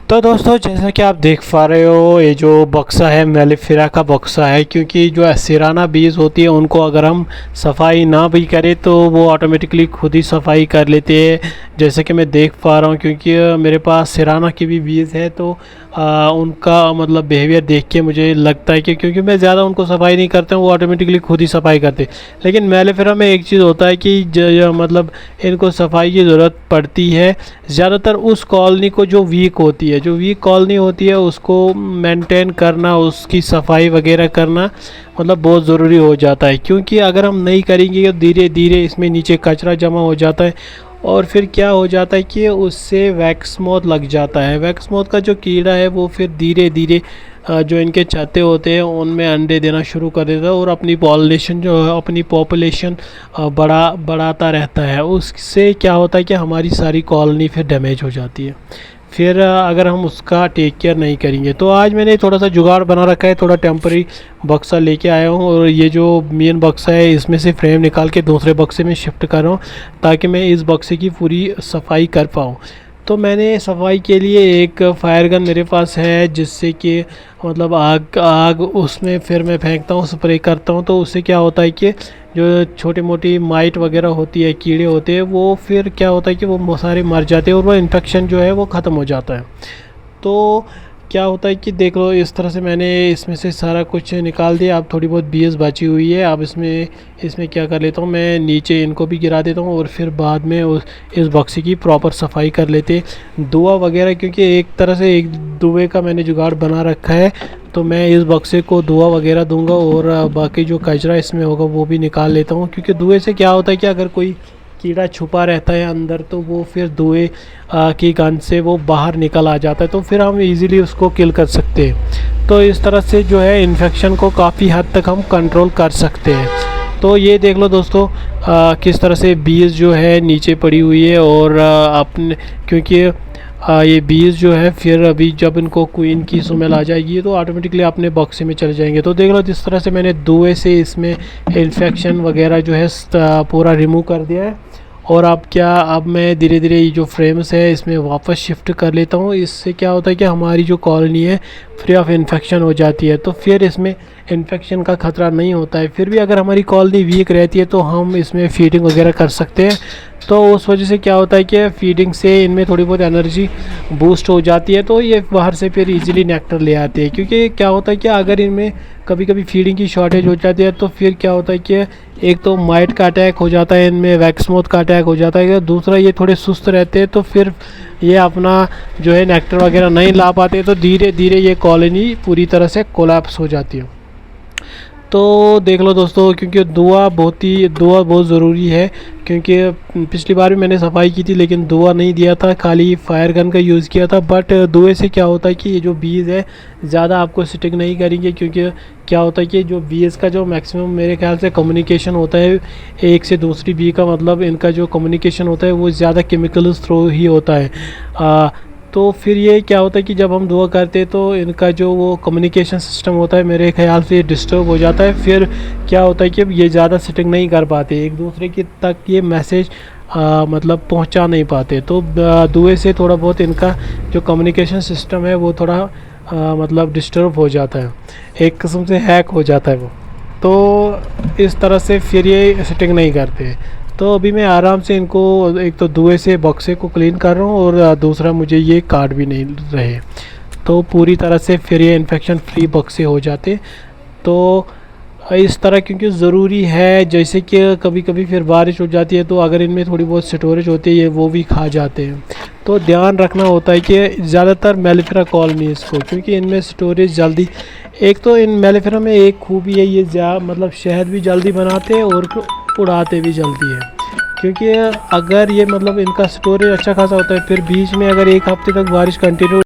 तो दोस्तों जैसा कि आप देख पा रहे हो, ये जो बक्सा है मेलिफेरा का बक्सा है, क्योंकि जो एसिराना बीज होती है उनको अगर हम सफाई ना भी करें तो वो ऑटोमेटिकली खुद ही सफाई कर लेते हैं। जैसे कि मैं देख पा रहा हूँ, क्योंकि मेरे पास सिराना की भी बीज है, तो उनका मतलब बिहेवियर देख के मुझे लगता है कि क्योंकि मैं ज़्यादा उनको सफाई नहीं करता हूँ, वो ऑटोमेटिकली खुद ही सफाई करते हैं। लेकिन मेलिफेरा में एक चीज़ होता है कि मतलब इनको सफाई की ज़रूरत पड़ती है ज़्यादातर उस कॉलोनी को जो वीक होती है। जो वीक कॉलोनी होती है उसको मेंटेन करना, उसकी सफाई वगैरह करना मतलब बहुत ज़रूरी हो जाता है, क्योंकि अगर हम नहीं करेंगे तो धीरे धीरे इसमें नीचे कचरा जमा हो जाता है और फिर क्या हो जाता है कि उससे वैक्स मोथ लग जाता है। वैक्स मोथ का जो कीड़ा है वो फिर धीरे धीरे जो इनके छत्ते होते हैं उनमें अंडे देना शुरू कर देता है और अपनी पॉपुलेशन जो है, अपनी पॉपुलेशन बढ़ाता रहता है। उससे क्या होता है कि हमारी सारी कॉलोनी फिर डैमेज हो जाती है, फिर अगर हम उसका टेक केयर नहीं करेंगे। तो आज मैंने थोड़ा सा जुगाड़ बना रखा है, थोड़ा टेम्पररी बक्सा लेके आया हूँ और ये जो मेन बक्सा है इसमें से फ्रेम निकाल के दूसरे बक्से में शिफ्ट कर रहा हूँ ताकि मैं इस बक्से की पूरी सफाई कर पाऊँ। तो मैंने सफाई के लिए एक फायर गन मेरे पास है, जिससे कि मतलब आग आग उसमें फिर मैं फेंकता हूँ, स्प्रे करता हूँ, तो उससे क्या होता है कि जो छोटी मोटी माइट वगैरह होती है, कीड़े होते हैं, वो फिर क्या होता है कि वो सारे मर जाते हैं और वो इन्फेक्शन जो है वो ख़त्म हो जाता है। तो क्या होता है कि देख लो, इस तरह से मैंने इसमें से सारा कुछ निकाल दिया। अब थोड़ी बहुत बीज बची हुई है, अब इसमें क्या कर लेता हूँ, मैं नीचे इनको भी गिरा देता हूँ और फिर बाद में इस बक्से की प्रॉपर सफाई कर लेते दुआ वगैरह, क्योंकि एक तरह से एक दुए का मैंने जुगाड़ बना रखा है। तो मैं इस बक्से को दुआ वगैरह दूंगा और बाकी जो कचरा इसमें होगा वो भी निकाल लेता हूँ, क्योंकि दुए से क्या होता है कि अगर कोई कीड़ा छुपा रहता है अंदर तो वो फिर दुए की गन से वो बाहर निकल आ जाता है, तो फिर हम इजीली उसको किल कर सकते हैं। तो इस तरह से जो है इन्फेक्शन को काफ़ी हद तक हम कंट्रोल कर सकते हैं। तो ये देख लो दोस्तों, किस तरह से बीज जो है नीचे पड़ी हुई है और अपने क्योंकि ये बीज जो है फिर अभी जब इनको क्वीन की स्मेल आ जाएगी तो ऑटोमेटिकली अपने बक्से में चले जाएंगे। तो देख लो जिस तरह से मैंने दुए से इसमें इन्फेक्शन वगैरह जो है पूरा रिमूव कर दिया है। और अब मैं धीरे धीरे ये जो फ्रेम्स है इसमें वापस शिफ्ट कर लेता हूँ। इससे क्या होता है कि हमारी जो कॉलोनी है फ्री ऑफ इन्फेक्शन हो जाती है, तो फिर इसमें इन्फेक्शन का ख़तरा नहीं होता है। फिर भी अगर हमारी कॉलोनी वीक रहती है तो हम इसमें फीडिंग वगैरह कर सकते हैं। तो उस वजह से क्या होता है कि फीडिंग से इनमें थोड़ी बहुत एनर्जी बूस्ट हो जाती है, तो ये बाहर से फिर इजीली नेक्टर ले आते हैं। क्योंकि क्या होता है कि अगर इनमें कभी कभी फीडिंग की शॉर्टेज हो जाती है तो फिर क्या होता है कि एक तो माइट का अटैक हो जाता है, इनमें वैक्स मोथ का अटैक हो जाता है, दूसरा ये थोड़े सुस्त रहते हैं, तो फिर ये अपना जो है नेक्टर वगैरह नहीं ला पाते, तो धीरे धीरे ये कॉलोनी पूरी तरह से कोलैप्स हो जाती है। तो देख लो दोस्तों, क्योंकि दुआ बहुत ज़रूरी है, क्योंकि पिछली बार भी मैंने सफाई की थी लेकिन दुआ नहीं दिया था, खाली फायर गन का यूज़ किया था। बट दुए से क्या होता है कि ये जो बीज है ज़्यादा आपको स्टिक नहीं करेंगे, क्योंकि क्या होता है कि जो बीज का जो मैक्सिमम मेरे ख्याल से कम्युनिकेशन होता है एक से दूसरी बी का, मतलब इनका जो कम्युनिकेशन होता है वो ज़्यादा केमिकल थ्रू ही होता है। तो फिर ये क्या होता है कि जब हम दुआ करते हैं तो इनका जो वो कम्युनिकेशन सिस्टम होता है मेरे ख्याल से डिस्टर्ब हो जाता है। फिर क्या होता है कि ये ज़्यादा सेटिंग नहीं कर पाते, एक दूसरे की तक ये मैसेज मतलब पहुंचा नहीं पाते। तो दुए से थोड़ा बहुत इनका जो कम्युनिकेशन सिस्टम है वो थोड़ा मतलब डिस्टर्ब हो जाता है, एक किस्म से हैक हो जाता है वो। तो इस तरह से फिर ये सेटिंग नहीं करते। तो अभी मैं आराम से इनको एक तो दुए से बक्से को क्लीन कर रहा हूँ और दूसरा मुझे ये काट भी नहीं रहे, तो पूरी तरह से फिर ये इन्फेक्शन फ्री बक्से हो जाते। तो इस तरह क्योंकि ज़रूरी है, जैसे कि कभी कभी फिर बारिश हो जाती है तो अगर इनमें थोड़ी बहुत स्टोरेज होती है ये वो भी खा जाते हैं। तो ध्यान रखना होता है कि ज़्यादातर मेलिफेरा कॉलोनीज़ को, क्योंकि इनमें स्टोरेज जल्दी, एक तो इन मेलिफेरा में एक खूबी है ये मतलब शहद भी जल्दी बनाते हैं और उड़ाते भी जल्दी है। क्योंकि अगर ये मतलब इनका स्टोरेज अच्छा खासा होता है, फिर बीच में अगर एक हफ्ते तक बारिश कंटिन्यू